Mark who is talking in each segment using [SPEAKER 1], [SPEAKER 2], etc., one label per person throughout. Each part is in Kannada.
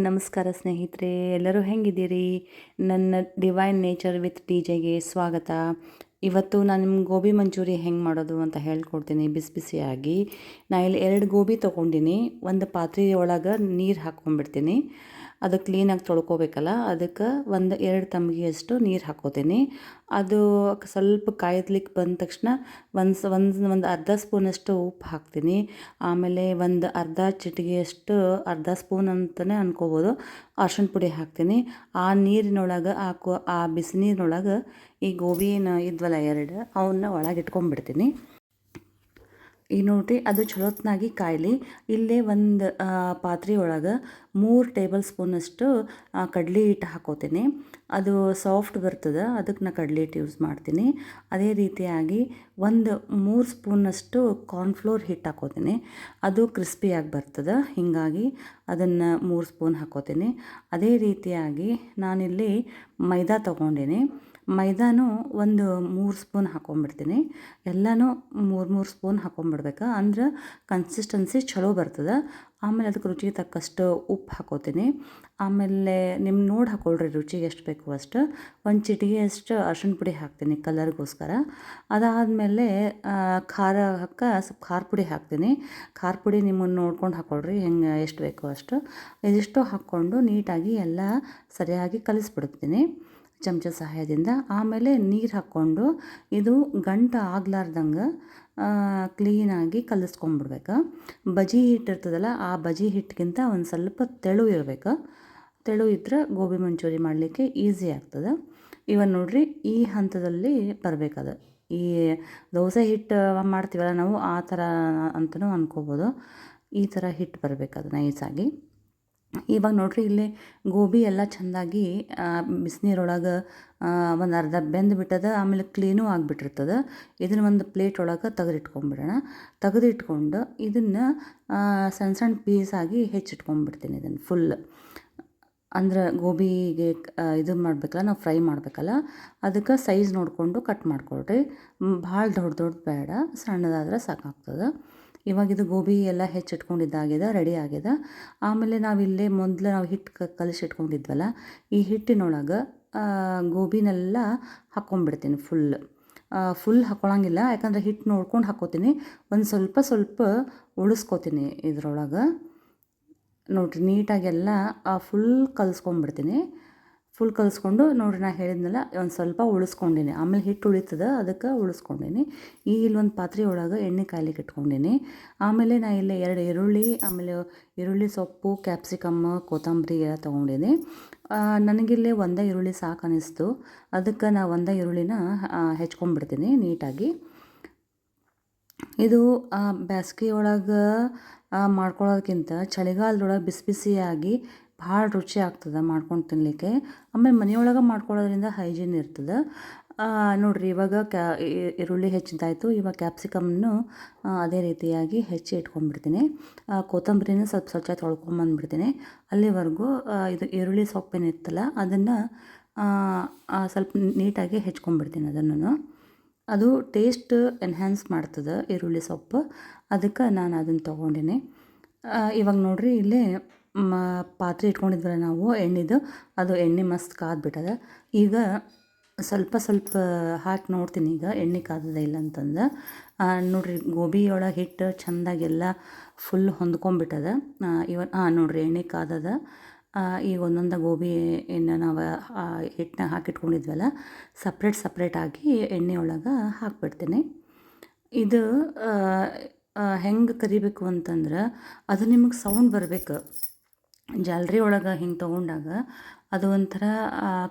[SPEAKER 1] ನಮಸ್ಕಾರ ಸ್ನೇಹಿತರೆ, ಎಲ್ಲರೂ ಹೆಂಗಿದ್ದೀರಿ? ನನ್ನ ಡಿವೈನ್ ನೇಚರ್ ವಿತ್ ಡಿಜೆಗೆ ಸ್ವಾಗತ. ಇವತ್ತು ನಾನು ನಿಮ್ಗೆ ಗೋಬಿ ಮಂಚೂರಿ ಹೆಂಗೆ ಮಾಡೋದು ಅಂತ ಹೇಳ್ಕೊಡ್ತೀನಿ ಬಿಸಿ ಬಿಸಿಯಾಗಿ. ನಾನು ಇಲ್ಲಿ 2 ಗೋಬಿ ತೊಗೊಂಡಿನಿ. ಒಂದು ಪಾತ್ರೆ ಒಳಗೆ ನೀರು ಹಾಕ್ಕೊಂಡ್ಬಿಡ್ತೀನಿ. ಅದು ಕ್ಲೀನಾಗಿ ತೊಳ್ಕೊಬೇಕಲ್ಲ, ಅದಕ್ಕೆ 1-2 ತಂಬಿಗೆಯಷ್ಟು ನೀರು ಹಾಕ್ಕೋತೀನಿ. ಅದು ಸ್ವಲ್ಪ ಕಾಯ್ಲಿಕ್ಕೆ ಬಂದ ತಕ್ಷಣ ಒಂದು ಅರ್ಧ ಸ್ಪೂನಷ್ಟು ಉಪ್ಪು ಹಾಕ್ತೀನಿ. ಆಮೇಲೆ ಒಂದು ಅರ್ಧ ಚಿಟಿಗೆಯಷ್ಟು, ಅರ್ಧ ಸ್ಪೂನ್ ಅಂತಲೇ ಅನ್ಕೋಬೋದು, ಅರ್ಶಿಣ ಪುಡಿ ಹಾಕ್ತೀನಿ. ಆ ನೀರಿನೊಳಗೆ ಆ ಬಿಸಿ ನೀರಿನೊಳಗೆ ಈ ಗೋಬಿನ ಇದ್ವಲ್ಲ 2 ಅವನ್ನ ಒಳಗೆ ಇಟ್ಕೊಂಡ್ಬಿಡ್ತೀನಿ. ಈಗ ನೋಡಿರಿ, ಅದು ಚಲೋತ್ನಾಗಿ ಕಾಯಲಿ. ಇಲ್ಲೇ ಒಂದು ಪಾತ್ರೆ ಒಳಗೆ 3 ಟೇಬಲ್ ಸ್ಪೂನಷ್ಟು ಕಡ್ಲೆ ಹಿಟ್ಟು ಹಾಕೋತೀನಿ. ಅದು ಸಾಫ್ಟ್ ಬರ್ತದೆ, ಅದಕ್ಕೆ ನಾನು ಕಡ್ಲೆ ಹಿಟ್ಟು ಯೂಸ್ ಮಾಡ್ತೀನಿ. ಅದೇ ರೀತಿಯಾಗಿ 3 ಸ್ಪೂನಷ್ಟು ಕಾರ್ನ್ಫ್ಲೋರ್ ಹಿಟ್ಟು ಹಾಕೋತೀನಿ. ಅದು ಕ್ರಿಸ್ಪಿಯಾಗಿ ಬರ್ತದೆ, ಹೀಗಾಗಿ ಅದನ್ನು 3 ಸ್ಪೂನ್ ಹಾಕೋತೀನಿ. ಅದೇ ರೀತಿಯಾಗಿ ನಾನಿಲ್ಲಿ ಮೈದಾ ತೊಗೊಂಡಿನಿ. ಮೈದಾನು ಒಂದು 3 ಸ್ಪೂನ್ ಹಾಕ್ಕೊಂಬಿಡ್ತೀನಿ. ಎಲ್ಲನೂ 3 ಸ್ಪೂನ್ ಹಾಕ್ಕೊಂಬಿಡ್ಬೇಕು, ಅಂದ್ರೆ ಕನ್ಸಿಸ್ಟೆನ್ಸಿ ಚಲೋ ಬರ್ತದೆ. ಆಮೇಲೆ ಅದಕ್ಕೆ ರುಚಿಗೆ ತಕ್ಕಷ್ಟು ಉಪ್ಪು ಹಾಕೋತೀನಿ. ಆಮೇಲೆ ನಿಮ್ಮ ನೋಡಿ ಹಾಕ್ಕೊಳ್ರಿ, ರುಚಿಗೆ ಎಷ್ಟು ಬೇಕು ಅಷ್ಟು. ಒಂದು ಚಿಟಿಗೆಯಷ್ಟು ಅರ್ಶಿಣ ಪುಡಿ ಹಾಕ್ತೀನಿ ಕಲರ್ಗೋಸ್ಕರ. ಅದಾದಮೇಲೆ ಸ್ವಲ್ಪ ಖಾರ ಪುಡಿ ಹಾಕ್ತೀನಿ. ಖಾರ ಪುಡಿ ನಿಮ್ಮನ್ನು ನೋಡ್ಕೊಂಡು ಹಾಕ್ಕೊಳ್ರಿ, ಹೆಂಗೆ ಎಷ್ಟು ಬೇಕೋ ಅಷ್ಟು. ಇದಿಷ್ಟು ಹಾಕ್ಕೊಂಡು ನೀಟಾಗಿ ಎಲ್ಲ ಸರಿಯಾಗಿ ಕಲಿಸ್ಬಿಡ್ತೀನಿ ಚಮಚ ಸಹಾಯದಿಂದ. ಆಮೇಲೆ ನೀರು ಹಾಕ್ಕೊಂಡು ಇದು ಗಂಟು ಆಗ್ಲಾರ್ದಂಗೆ ಕ್ಲೀನಾಗಿ ಕಲಿಸ್ಕೊಂಡ್ಬಿಡ್ಬೇಕು. ಬಜ್ಜಿ ಹಿಟ್ಟು ಇರ್ತದಲ್ಲ, ಆ ಬಜ್ಜಿ ಹಿಟ್ಟಿಗಿಂತ ಒಂದು ಸ್ವಲ್ಪ ತೆಳು ಇರಬೇಕು. ತೆಳು ಇದ್ದರೆ ಗೋಬಿ ಮಂಚೂರಿ ಮಾಡಲಿಕ್ಕೆ ಈಸಿ ಆಗ್ತದೆ. ಇವಾಗ ನೋಡಿರಿ, ಈ ಹಂತದಲ್ಲಿ ಬರಬೇಕದು. ಈ ದೋಸೆ ಹಿಟ್ಟು ಮಾಡ್ತೀವಲ್ಲ ನಾವು, ಆ ಥರ ಅಂತಲೂ ಅನ್ಕೋಬೋದು. ಈ ಥರ ಹಿಟ್ಟು ಬರಬೇಕದು ನೈಸಾಗಿ. ಇವಾಗ ನೋಡಿರಿ, ಇಲ್ಲಿ ಗೋಬಿ ಎಲ್ಲ ಚೆಂದಾಗಿ ಬಿಸಿನೀರೊಳಗೆ ಒಂದು ಅರ್ಧ ಬೆಂದು ಬಿಟ್ಟದ. ಆಮೇಲೆ ಕ್ಲೀನೂ ಆಗಿಬಿಟ್ಟಿರ್ತದೆ. ಇದನ್ನು ಒಂದು ಪ್ಲೇಟ್ ಒಳಗೆ ತೆಗೆದಿಟ್ಕೊಂಡ್ಬಿಡೋಣ. ತೆಗೆದಿಟ್ಕೊಂಡು ಇದನ್ನು ಸಣ್ಣ ಸಣ್ಣ ಪೀಸಾಗಿ ಹೆಚ್ಚಿಟ್ಕೊಂಡ್ಬಿಡ್ತೀನಿ. ಇದನ್ನು ಫುಲ್ ಅಂದ್ರೆ ಗೋಬಿಗೆ ಇದು ಮಾಡಬೇಕಲ್ಲ, ನಾವು ಫ್ರೈ ಮಾಡಬೇಕಲ್ಲ, ಅದಕ್ಕೆ ಸೈಜ್ ನೋಡಿಕೊಂಡು ಕಟ್ ಮಾಡ್ಕೊಳ್ರಿ. ಭಾಳ ದೊಡ್ಡ ಬೇಡ, ಸಣ್ಣದಾದ್ರೆ ಸಾಕಾಗ್ತದೆ. ಇವಾಗ ಇದು ಗೋಬಿ ಎಲ್ಲ ಹೆಚ್ಚಿಟ್ಕೊಂಡಿದ್ದಾಗಿದೆ, ರೆಡಿ ಆಗಿದೆ. ಆಮೇಲೆ ನಾವಿಲ್ಲೇ ಮೊದಲು ನಾವು ಹಿಟ್ಟು ಕಲಿಸಿಟ್ಕೊಂಡಿದ್ವಲ್ಲ, ಈ ಹಿಟ್ಟಿನೊಳಗೆ ಗೋಬಿನೆಲ್ಲ ಹಾಕ್ಕೊಂಡ್ಬಿಡ್ತೀನಿ. ಫುಲ್ ಹಾಕ್ಕೊಳಂಗಿಲ್ಲ, ಯಾಕಂದರೆ ಹಿಟ್ಟು ನೋಡ್ಕೊಂಡು ಹಾಕ್ಕೋತೀನಿ. ಒಂದು ಸ್ವಲ್ಪ ಉಳಿಸ್ಕೋತೀನಿ ಇದ್ರೊಳಗೆ. ನೋಡಿರಿ, ನೀಟಾಗೆಲ್ಲ ಫುಲ್ ಕಲಿಸ್ಕೊಂಡ್ಬಿಡ್ತೀನಿ. ಫುಲ್ ಕಲಿಸ್ಕೊಂಡು ನೋಡಿರಿ, ನಾನು ಹೇಳಿದ್ನಲ್ಲ, ಒಂದು ಸ್ವಲ್ಪ ಉಳಿಸ್ಕೊಂಡಿನಿ. ಆಮೇಲೆ ಹಿಟ್ಟು ಉಳಿತದೆ, ಅದಕ್ಕೆ ಉಳಿಸ್ಕೊಂಡಿನಿ. ಈಗ ಇಲ್ಲೊಂದು ಪಾತ್ರೆ ಒಳಗೆ ಎಣ್ಣೆ ಕಾಯ್ಲಿಕ್ಕೆ ಇಟ್ಕೊಂಡಿನಿ. ಆಮೇಲೆ ನಾನು ಇಲ್ಲೇ 2 ಈರುಳ್ಳಿ, ಆಮೇಲೆ ಈರುಳ್ಳಿ ಸೊಪ್ಪು, ಕ್ಯಾಪ್ಸಿಕಮ್, ಕೊತ್ತಂಬರಿ ಎಲ್ಲ ತೊಗೊಂಡಿನಿ. ನನಗಿಲ್ಲೇ ಒಂದೇ ಈರುಳ್ಳಿ ಸಾಕು ಅನ್ನಿಸ್ತು, ಅದಕ್ಕೆ ನಾನು ಒಂದೇ ಈರುಳ್ಳಿನ ಹೆಚ್ಕೊಂಡ್ಬಿಡ್ತೀನಿ ನೀಟಾಗಿ. ಇದು ಬೇಸಿಗೆ ಒಳಗೆ ಮಾಡ್ಕೊಳ್ಳೋದಕ್ಕಿಂತ ಚಳಿಗಾಲದೊಳಗೆ ಬಿಸಿ ಬಿಸಿಯಾಗಿ ಭಾಳ ರುಚಿ ಆಗ್ತದೆ ಮಾಡ್ಕೊಂಡು ತಿನ್ನಲಿಕ್ಕೆ. ಆಮೇಲೆ ಮನೆಯೊಳಗೆ ಮಾಡ್ಕೊಳ್ಳೋದ್ರಿಂದ ಹೈಜೀನ್ ಇರ್ತದೆ. ನೋಡಿರಿ, ಇವಾಗ ಈರುಳ್ಳಿ ಹೆಚ್ಚಿದ್ದಾಯಿತು. ಇವಾಗ ಕ್ಯಾಪ್ಸಿಕಮ್ನು ಅದೇ ರೀತಿಯಾಗಿ ಹೆಚ್ಚಿ ಇಟ್ಕೊಂಡ್ಬಿಡ್ತೀನಿ. ಕೊತ್ತಂಬರಿನ ಸ್ವಲ್ಪ ತೊಳ್ಕೊಂಬಂದ್ಬಿಡ್ತೀನಿ. ಅಲ್ಲಿವರೆಗೂ ಇದು ಈರುಳ್ಳಿ ಸೊಪ್ಪೇನಿತ್ತಲ್ಲ, ಅದನ್ನು ಸ್ವಲ್ಪ ನೀಟಾಗಿ ಹೆಚ್ಕೊಂಡ್ಬಿಡ್ತೀನಿ. ಅದು ಟೇಸ್ಟ್ ಎನ್ಹ್ಯಾನ್ಸ್ ಮಾಡ್ತದೆ ಈರುಳ್ಳಿ ಸೊಪ್ಪು, ಅದಕ್ಕೆ ನಾನು ಅದನ್ನು ತೊಗೊಂಡಿನಿ. ಇವಾಗ ನೋಡಿರಿ, ಇಲ್ಲೇ ಪಾತ್ರೆ ಇಟ್ಕೊಂಡಿದ್ವಲ್ಲ ನಾವು ಎಣ್ಣೆದು, ಅದು ಎಣ್ಣೆ ಮಸ್ತ್ ಕಾದ್ಬಿಟ್ಟದ. ಈಗ ಸ್ವಲ್ಪ ಹಾಕಿ ನೋಡ್ತೀನಿ ಈಗ ಎಣ್ಣೆ ಕಾದದ ಇಲ್ಲ ಅಂತಂದು. ನೋಡಿರಿ, ಗೋಬಿಯೊಳಗೆ ಹಿಟ್ಟು ಚೆಂದಾಗೆಲ್ಲ ಫುಲ್ ಹೊಂದ್ಕೊಂಬಿಟ್ಟದ. ನೋಡಿರಿ, ಎಣ್ಣೆ ಕಾದದ. ಈಗ ಒಂದೊಂದು ಗೋಬಿ ಏನು ನಾವು ಹಿಟ್ಟನ್ನ ಹಾಕಿಟ್ಕೊಂಡಿದ್ವಲ್ಲ, ಸಪ್ರೇಟಾಗಿ ಎಣ್ಣೆ ಒಳಗೆ ಹಾಕ್ಬಿಡ್ತೀನಿ. ಇದು ಹೆಂಗೆ ಕರಿಬೇಕು ಅಂತಂದ್ರೆ, ಅದು ನಿಮಗೆ ಸೌಂಡ್ ಬರಬೇಕು. ಜಾಲರಿ ಒಳಗೆ ಹಿಂಗೆ ತೊಗೊಂಡಾಗ ಅದು ಒಂಥರ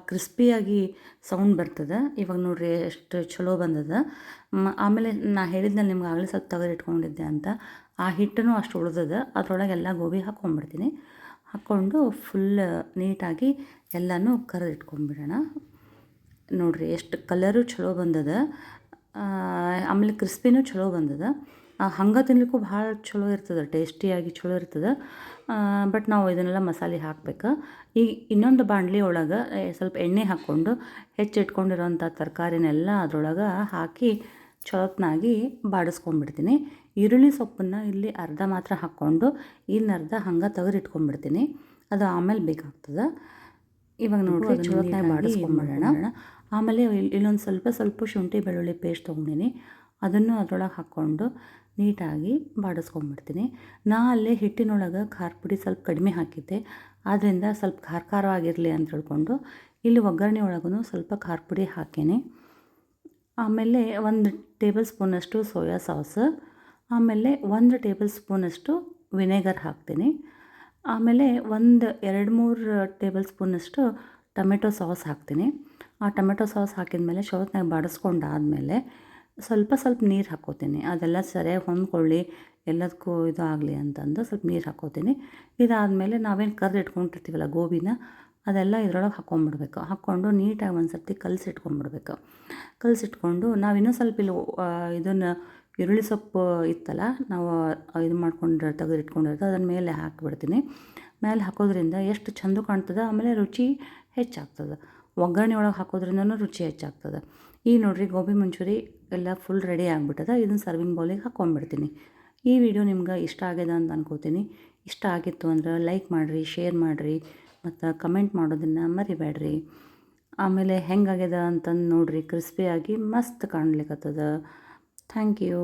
[SPEAKER 1] ಕ್ರಿಸ್ಪಿಯಾಗಿ ಸೌಂಡ್ ಬರ್ತದೆ. ಇವಾಗ ನೋಡಿರಿ, ಎಷ್ಟು ಚಲೋ ಬಂದದ. ಆಮೇಲೆ ನಾನು ಹೇಳಿದ್ನಲ್ಲ ನಿಮ್ಗೆ ಆಗಲೇ ಸ್ವಲ್ಪ ತೆಗೆದಿಟ್ಕೊಂಡಿದ್ದೆ ಅಂತ, ಆ ಹಿಟ್ಟನ್ನು ಅಷ್ಟು ಉಳಿದದ. ಅದರೊಳಗೆಲ್ಲ ಗೋಬಿ ಹಾಕ್ಕೊಂಡ್ಬಿಡ್ತೀನಿ. ಹಾಕ್ಕೊಂಡು ಫುಲ್ ನೀಟಾಗಿ ಎಲ್ಲನೂ ಕರೆದಿಟ್ಕೊಂಡ್ಬಿಡೋಣ. ನೋಡಿರಿ, ಎಷ್ಟು ಕಲರು ಚಲೋ ಬಂದದ. ಆಮೇಲೆ ಕ್ರಿಸ್ಪಿನೂ ಚಲೋ ಬಂದದ. ಹಂಗೆ ತಿನ್ಲಿಕ್ಕೂ ಭಾಳ ಚಲೋ ಇರ್ತದೆ, ಟೇಸ್ಟಿಯಾಗಿ ಚಲೋ ಇರ್ತದೆ. ಬಟ್ ನಾವು ಇದನ್ನೆಲ್ಲ ಮಸಾಲೆ ಹಾಕ್ಬೇಕು. ಈಗ ಇನ್ನೊಂದು ಬಾಣಲಿ ಒಳಗೆ ಸ್ವಲ್ಪ ಎಣ್ಣೆ ಹಾಕ್ಕೊಂಡು ಹೆಚ್ಚಿಟ್ಕೊಂಡಿರೋಂಥ ತರಕಾರಿನೆಲ್ಲ ಅದರೊಳಗೆ ಹಾಕಿ ಚಲೋತ್ನಾಗಿ ಬಾಡಿಸ್ಕೊಂಡ್ಬಿಡ್ತೀನಿ. ಈರುಳ್ಳಿ ಸೊಪ್ಪನ್ನು ಇಲ್ಲಿ ಅರ್ಧ ಮಾತ್ರ ಹಾಕ್ಕೊಂಡು ಇನ್ನರ್ಧ ಹಂಗೆ ತೆಗೆದಿಟ್ಕೊಂಡ್ಬಿಡ್ತೀನಿ. ಅದು ಆಮೇಲೆ ಬೇಕಾಗ್ತದೆ. ಇವಾಗ ನೋಡಿರಿ ಚಲೋತ್ನಾಗ ಬಾಡಿಸ್ಕೊಂಬಿಡೋಣ. ಆಮೇಲೆ ಇಲ್ಲೊಂದು ಸ್ವಲ್ಪ ಶುಂಠಿ ಬೆಳ್ಳುಳ್ಳಿ ಪೇಸ್ಟ್ ತೊಗೊಂಡಿನಿ, ಅದನ್ನು ಅದರೊಳಗೆ ಹಾಕ್ಕೊಂಡು ನೀಟಾಗಿ ಬಾಡಿಸ್ಕೊಂಬಿಡ್ತೀನಿ. ನಾ ಅಲ್ಲೇ ಹಿಟ್ಟಿನೊಳಗೆ ಖಾರ ಪುಡಿ ಸ್ವಲ್ಪ ಕಡಿಮೆ ಹಾಕಿದ್ದೆ, ಆದ್ದರಿಂದ ಸ್ವಲ್ಪ ಖಾರವಾಗಿರಲಿ ಅಂತ ಹೇಳ್ಕೊಂಡು ಇಲ್ಲಿ ಒಗ್ಗರಣೆ ಒಳಗೂ ಸ್ವಲ್ಪ ಖಾರ ಪುಡಿ ಹಾಕೀನಿ. ಆಮೇಲೆ 1 ಟೇಬಲ್ ಸ್ಪೂನಷ್ಟು ಸೋಯಾ ಸಾಸ್, ಆಮೇಲೆ 1 ಟೇಬಲ್ ಸ್ಪೂನಷ್ಟು ವಿನೆಗರ್ ಹಾಕ್ತೀನಿ. ಆಮೇಲೆ 2-3 ಟೇಬಲ್ ಸ್ಪೂನಷ್ಟು ಟೊಮೆಟೊ ಸಾಸ್ ಹಾಕ್ತೀನಿ. ಆ ಟೊಮೆಟೊ ಸಾಸ್ ಹಾಕಿದ್ಮೇಲೆ ಚಲೋತ್ನಾಗ ಬಾಡಿಸ್ಕೊಂಡಾದಮೇಲೆ ಸ್ವಲ್ಪ ನೀರು ಹಾಕ್ಕೋತೀನಿ. ಅದೆಲ್ಲ ಸರಿಯಾಗಿ ಹೊಂದ್ಕೊಳ್ಳಿ, ಎಲ್ಲದಕ್ಕೂ ಇದು ಆಗಲಿ ಅಂತಂದು ಸ್ವಲ್ಪ ನೀರು ಹಾಕ್ಕೋತೀನಿ. ಇದಾದಮೇಲೆ ನಾವೇನು ಕರ್ದು ಇಟ್ಕೊಂಡಿರ್ತೀವಲ್ಲ ಗೋಬಿನ, ಅದೆಲ್ಲ ಇದ್ರೊಳಗೆ ಹಾಕ್ಕೊಂಬಿಡ್ಬೇಕು. ಹಾಕ್ಕೊಂಡು ನೀಟಾಗಿ ಒಂದು ಸರ್ತಿ ಕಲಸಿಟ್ಕೊಂಬಿಡ್ಬೇಕು. ಕಲಸಿಟ್ಕೊಂಡು ನಾವು ಇನ್ನೂ ಸ್ವಲ್ಪ ಇಲ್ಲಿ ಇದನ್ನು ಈರುಳ್ಳಿ ಸೊಪ್ಪು ಇತ್ತಲ್ಲ, ನಾವು ಇದು ಮಾಡ್ಕೊಂಡು ತೆಗೆದಿಟ್ಕೊಂಡಿರೋದು ಅದನ್ನ ಮೇಲೆ ಹಾಕಿಬಿಡ್ತೀನಿ. ಮೇಲೆ ಹಾಕೋದ್ರಿಂದ ಎಷ್ಟು ಚಂದ ಕಾಣ್ತದೆ, ಆಮೇಲೆ ರುಚಿ ಹೆಚ್ಚಾಗ್ತದೆ. ಒಗ್ಗರಣೆ ಒಳಗೆ ಹಾಕೋದ್ರಿಂದನೂ ರುಚಿ ಹೆಚ್ಚಾಗ್ತದೆ. ಈಗ ನೋಡಿರಿ ಗೋಬಿ ಮಂಚೂರಿ ಎಲ್ಲ ಫುಲ್ ರೆಡಿ ಆಗಿಬಿಟ್ಟದ. ಇದನ್ನು ಸರ್ವಿಂಗ್ ಬೌಲಿಗೆ ಹಾಕ್ಕೊಂಡ್ಬಿಡ್ತೀನಿ. ಈ ವಿಡಿಯೋ ನಿಮ್ಗೆ ಇಷ್ಟ ಆಗಿದೆ ಅಂತ ಅನ್ಕೋತೀನಿ. ಇಷ್ಟ ಆಗಿತ್ತು ಅಂದ್ರೆ ಲೈಕ್ ಮಾಡಿರಿ, ಶೇರ್ ಮಾಡಿರಿ, ಮತ್ತು ಕಮೆಂಟ್ ಮಾಡೋದನ್ನು ಮರಿಬೇಡ್ರಿ. ಆಮೇಲೆ ಹೆಂಗಾಗ್ಯದ ಅಂತಂದು ನೋಡಿರಿ, ಕ್ರಿಸ್ಪಿಯಾಗಿ ಮಸ್ತ್ ಕಾಣ್ಲಿಕ್ಕತ್ತದ. Thank you.